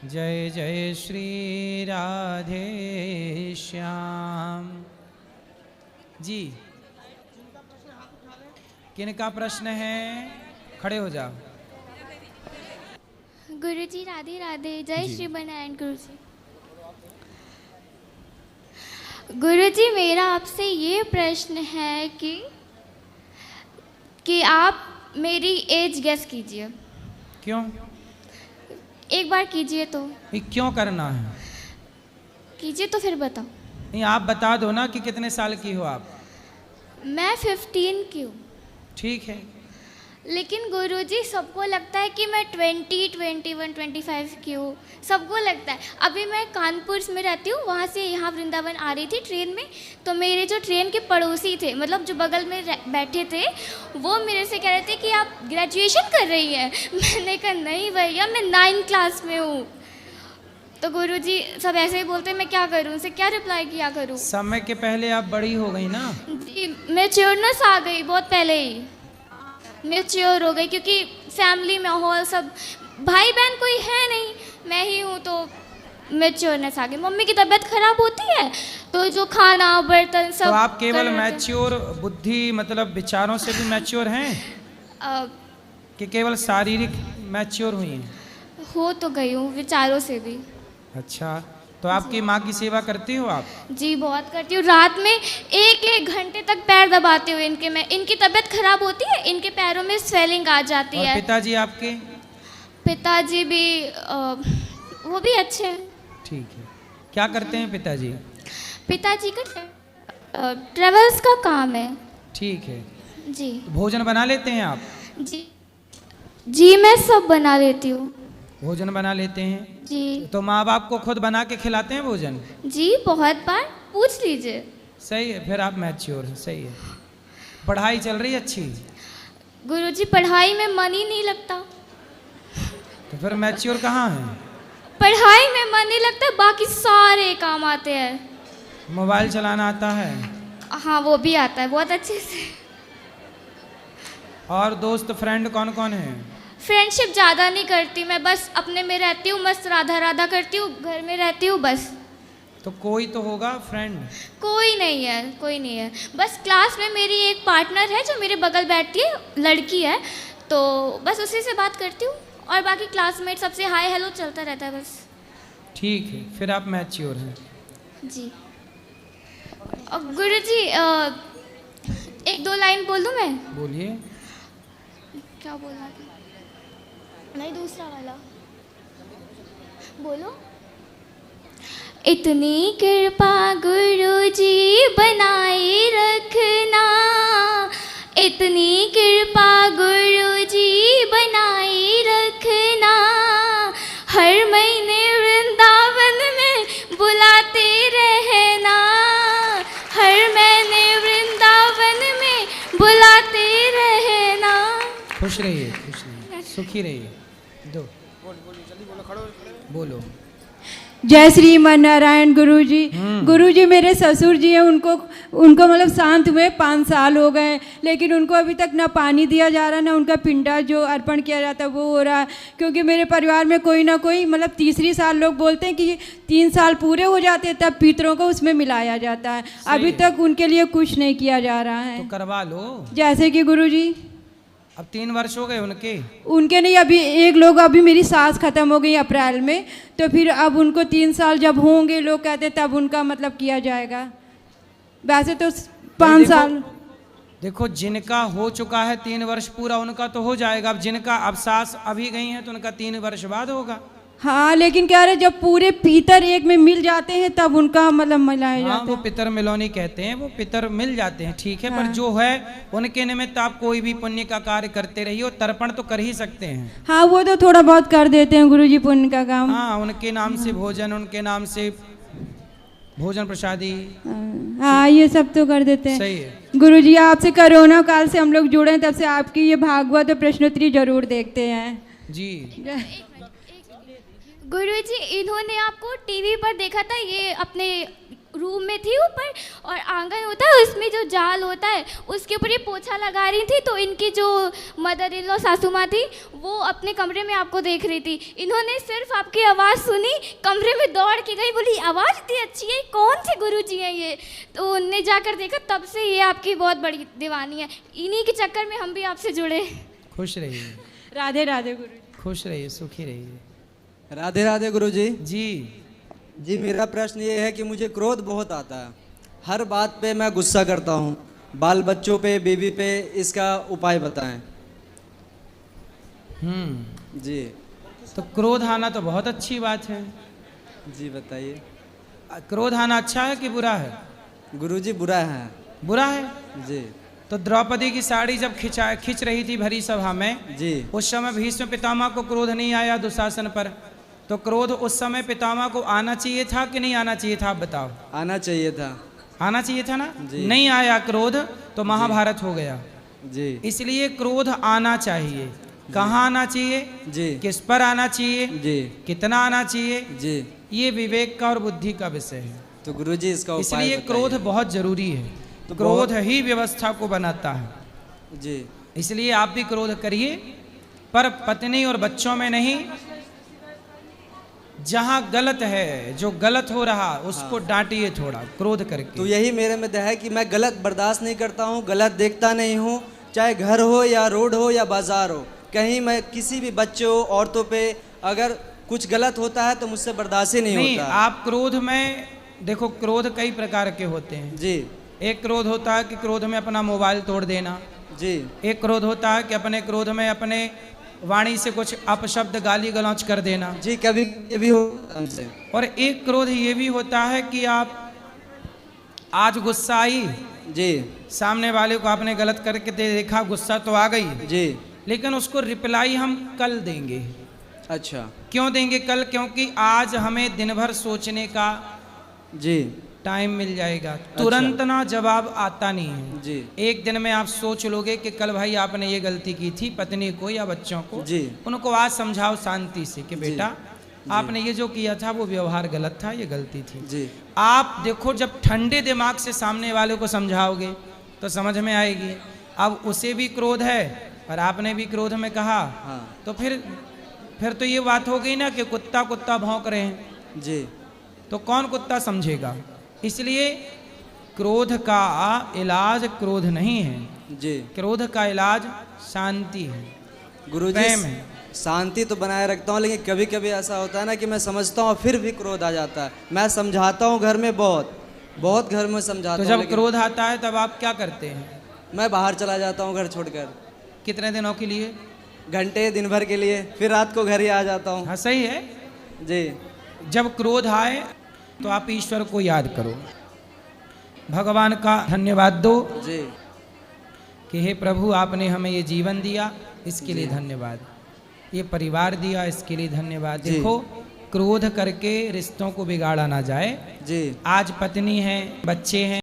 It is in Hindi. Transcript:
जय जय श्री राधे श्याम। जी, किनका प्रश्न है? खड़े हो जाओ। गुरुजी राधे राधे। जय श्री बनारायण गुरुजी। गुरुजी मेरा आपसे ये प्रश्न है कि आप मेरी एज गेस कीजिए। क्यों? एक बार कीजिए तो। ये क्यों करना है? कीजिए तो फिर बताओ। नहीं, आप बता दो ना कि कितने साल की हो आप। मैं 15 की हूँ। ठीक है, लेकिन गुरुजी सबको लगता है कि मैं 20, 21, 25 की हूँ। सबको लगता है। अभी मैं कानपुर में रहती हूँ, वहाँ से यहाँ वृंदावन आ रही थी ट्रेन में, तो मेरे जो ट्रेन के पड़ोसी थे, मतलब जो बगल में बैठे थे, वो मेरे से कह रहे थे कि आप ग्रेजुएशन कर रही हैं। मैंने कहा नहीं भैया, मैं 9 क्लास में हूँ। तो गुरुजी सब ऐसे ही बोलते हैं, मैं क्या करूँ? उनसे क्या रिप्लाई किया करूँ? समय के पहले आप बड़ी हो गई ना। जी, मैच्योरनेस आ गई बहुत पहले ही। मैच्योर हो गई क्योंकि फैमिली माहौल सब, भाई बहन कोई है नहीं, मैं ही हूँ, तो मैच्योरनेस आ गई। मम्मी की तबीयत खराब होती है तो जो खाना बर्तन सब। तो आप केवल कर लेते मैच्योर बुद्धि मतलब विचारों से भी मैच्योर हैं हैं। कि केवल शारीरिक मैच्योर हुई हैं? हो तो गई हूँ विचारों से भी। अच्छा, तो आपकी माँ की सेवा करती हो आप? जी बहुत करती हूँ। रात में 1-1 घंटे तक पैर दबाते हुए इनकी तबीयत खराब होती है, इनके पैरों में स्वेलिंग आ जाती और है। पिताजी आपके? पिताजी भी वो भी अच्छे हैं। ठीक है। क्या करते हैं पिताजी? पिताजी का ट्रेवल्स का काम है। ठीक है। जी भोजन बना लेते हैं आप? जी जी मैं सब बना लेती हूँ। भोजन बना लेते हैं? जी तो माँ बाप को खुद बना के खिलाते हैं भोजन? जी बहुत बार, पूछ लीजिए। सही है, फिर आप मैच्योर हैं। सही है। पढ़ाई चल रही है अच्छी? गुरुजी पढ़ाई में मन ही नहीं लगता। तो फिर मैच्योर कहाँ है? पढ़ाई में मन नहीं लगता, बाकी सारे काम आते हैं। मोबाइल चलाना आता है? हाँ वो भी आता है बहुत अच्छे से। और दोस्त फ्रेंड कौन कौन है? फ्रेंडशिप ज़्यादा नहीं करती मैं, बस अपने में रहती हूँ, मस्त राधा राधा करती हूँ, घर में रहती हूँ बस। तो कोई तो होगा फ्रेंड? कोई नहीं है, कोई नहीं है। बस क्लास में मेरी एक पार्टनर है जो मेरे बगल बैठती है, लड़की है, तो बस उसी से बात करती हूँ, और बाकी क्लासमेट सबसे हाय हेलो चलता रहता है बस। ठीक है, फिर आप मैच्योर हैं। जी। और गुरुजी 1-2 लाइन बोल दूँ मैं? बोलिए। क्या बोलना था? नहीं दूसरा वाला बोलो। इतनी कृपा गुरुजी बनाए रखना, इतनी कृपा गुरुजी बनाए रखना, हर महीने वृंदावन में बुलाते रहना, हर महीने वृंदावन में बुलाते रहना। खुश रहिए, सुखी रहिए। दो बोलो। जय श्रीमन नारायण गुरुजी। गुरुजी मेरे ससुर जी हैं, उनको मतलब शांत हुए 5 साल हो गए, लेकिन उनको अभी तक ना पानी दिया जा रहा, ना उनका पिंडा जो अर्पण किया जाता है वो हो रहा है। क्योंकि मेरे परिवार में कोई ना कोई मतलब तीसरी साल लोग बोलते हैं कि 3 साल पूरे हो जाते हैं तब पितरों को उसमें मिलाया जाता है। अभी तक उनके लिए कुछ नहीं किया जा रहा है। तो करवा लो। जैसे कि गुरुजी अब 3 वर्ष हो गए उनके नहीं, अभी एक लोग, अभी मेरी सास खत्म हो गई अप्रैल में, तो फिर अब उनको 3 साल जब होंगे लोग कहते तब उनका मतलब किया जाएगा। वैसे तो 5 साल। देखो जिनका हो चुका है 3 वर्ष पूरा उनका तो हो जाएगा। अब जिनका अब सास अभी गई हैं तो उनका 3 वर्ष बाद होगा। हाँ लेकिन कह रहे जब पूरे पितर एक में मिल जाते हैं तब उनका मतलब मिलाया हाँ, जाता वो है। पितर मिलौनी कहते हैं, वो पितर मिल जाते हैं। ठीक है। हाँ। पर जो है उनके निमित्त आप कोई भी पुण्य का कार्य करते रहिए, तर्पण तो कर ही सकते हैं। हाँ वो तो थोड़ा बहुत कर देते हैं गुरुजी पुण्य का काम। हाँ, उनके नाम से भोजन, उनके नाम से भोजन प्रसादी। हाँ ये सब तो कर देते हैं। सही है। गुरुजी आपसे कोरोना काल से हम लोग जुड़े हैं, तब से आपकी ये भागवत और प्रश्नोत्तरी जरूर देखते हैं जी। गुरुजी इन्होंने आपको टीवी पर देखा था, ये अपने रूम में थी ऊपर, और आंगन होता है उसमें जो जाल होता है उसके ऊपर ये पोछा लगा रही थी। तो इनकी जो मदर इन लॉ सासू माँ थी वो अपने कमरे में आपको देख रही थी। इन्होंने सिर्फ आपकी आवाज़ सुनी, कमरे में दौड़ के गई, बोली आवाज़ इतनी अच्छी है, कौन से गुरुजी हैं ये। तो उनने जाकर देखा, तब से ये आपकी बहुत बड़ी दीवानी है। इन्हीं के चक्कर में हम भी आपसे जुड़े। खुश रहिए, राधे राधे गुरु जी। खुश रहिए, सुखी रहिए। राधे राधे गुरुजी। जी जी, मेरा प्रश्न ये है कि मुझे क्रोध बहुत आता है, हर बात पे मैं गुस्सा करता हूँ, बाल बच्चों पे, बीवी पे, इसका उपाय बताएं। जी तो क्रोध आना तो बहुत अच्छी बात है। जी बताइए। क्रोध आना अच्छा है कि बुरा है? गुरुजी बुरा है। बुरा है। जी तो द्रौपदी की साड़ी जब खिंच रही थी भरी सभा में, जी उस समय भीष्म पितामह को क्रोध नहीं आया दुशासन पर, तो क्रोध उस समय पितामह को आना चाहिए था कि नहीं आना चाहिए था? आप बताओ। आना चाहिए था। आना चाहिए था ना? जी। नहीं आया क्रोध तो महाभारत हो गया। जी इसलिए क्रोध आना चाहिए। कहाँ आना चाहिए? जी किस पर आना चाहिए? जी कितना आना चाहिए? जी। ये विवेक का और बुद्धि का विषय है। तो गुरुजी इसका उपाय इसलिए बताइए। क्रोध बहुत जरूरी है। तो क्रोध ही व्यवस्था को बनाता है। जी इसलिए आप भी क्रोध करिए, पर पत्नी और बच्चों में नहीं। जहां गलत है, जो गलत हो रहा उसको डांटिए थोड़ा क्रोध करके। तो यही मेरे में है कि मैं गलत बर्दाश्त नहीं करता हूँ, गलत देखता नहीं हूँ, चाहे घर हो या रोड हो या बाजार हो, कहीं मैं किसी भी बच्चों औरतों पे अगर कुछ गलत होता है तो मुझसे बर्दाश्त ही नहीं होता। आप क्रोध में देखो, क्रोध कई प्रकार के होते हैं। जी एक क्रोध होता है कि क्रोध में अपना मोबाइल तोड़ देना। जी एक क्रोध होता है कि अपने क्रोध में अपने वाणी से कुछ अपशब्द गाली गलौज कर देना। जी कभी ये भी होता है हमसे। और एक क्रोध ये भी होता है कि आप आज गुस्सा आई, जी सामने वाले को आपने गलत करके देखा, गुस्सा तो आ गई, जी लेकिन उसको रिप्लाई हम कल देंगे। अच्छा। क्यों देंगे कल? क्योंकि आज हमें दिन भर सोचने का जी टाइम मिल जाएगा। तुरंत ना जवाब आता नहीं है। जी एक दिन में आप सोच लोगे कि कल भाई आपने ये गलती की थी, पत्नी को या बच्चों को, जी उनको आज समझाओ शांति से कि बेटा आपने ये जो किया था वो व्यवहार गलत था, ये गलती थी। जी आप देखो, जब ठंडे दिमाग से सामने वाले को समझाओगे तो समझ में आएगी। अब उसे भी क्रोध है और आपने भी क्रोध में कहा, हाँ तो फिर तो ये बात हो गई ना कि कुत्ता कुत्ता भौंक रहे हैं, जी। तो कौन कुत्ता समझेगा? इसलिए क्रोध का इलाज क्रोध नहीं है। जी क्रोध का इलाज शांति है, गुरुजी प्रेम है। शांति तो बनाए रखता हूँ, लेकिन कभी कभी ऐसा होता है ना कि मैं समझता हूँ फिर भी क्रोध आ जाता है। मैं समझाता हूँ घर में, बहुत घर में समझाता तो हूँ, जब लेकिन क्रोध आता है तब आप क्या करते हैं? मैं बाहर चला जाता हूँ घर छोड़कर, कितने दिनों के लिए? घंटे दिन भर के लिए, फिर रात को घर ही आ जाता हूँ। हाँ सही है। जी जब क्रोध आए तो आप ईश्वर को याद करो, भगवान का धन्यवाद दो जी कि हे प्रभु आपने हमें ये जीवन दिया, इसके लिए धन्यवाद, ये परिवार दिया, इसके लिए धन्यवाद। जी। देखो, क्रोध करके रिश्तों को बिगाड़ा ना जाए। जी। आज पत्नी है, बच्चे हैं,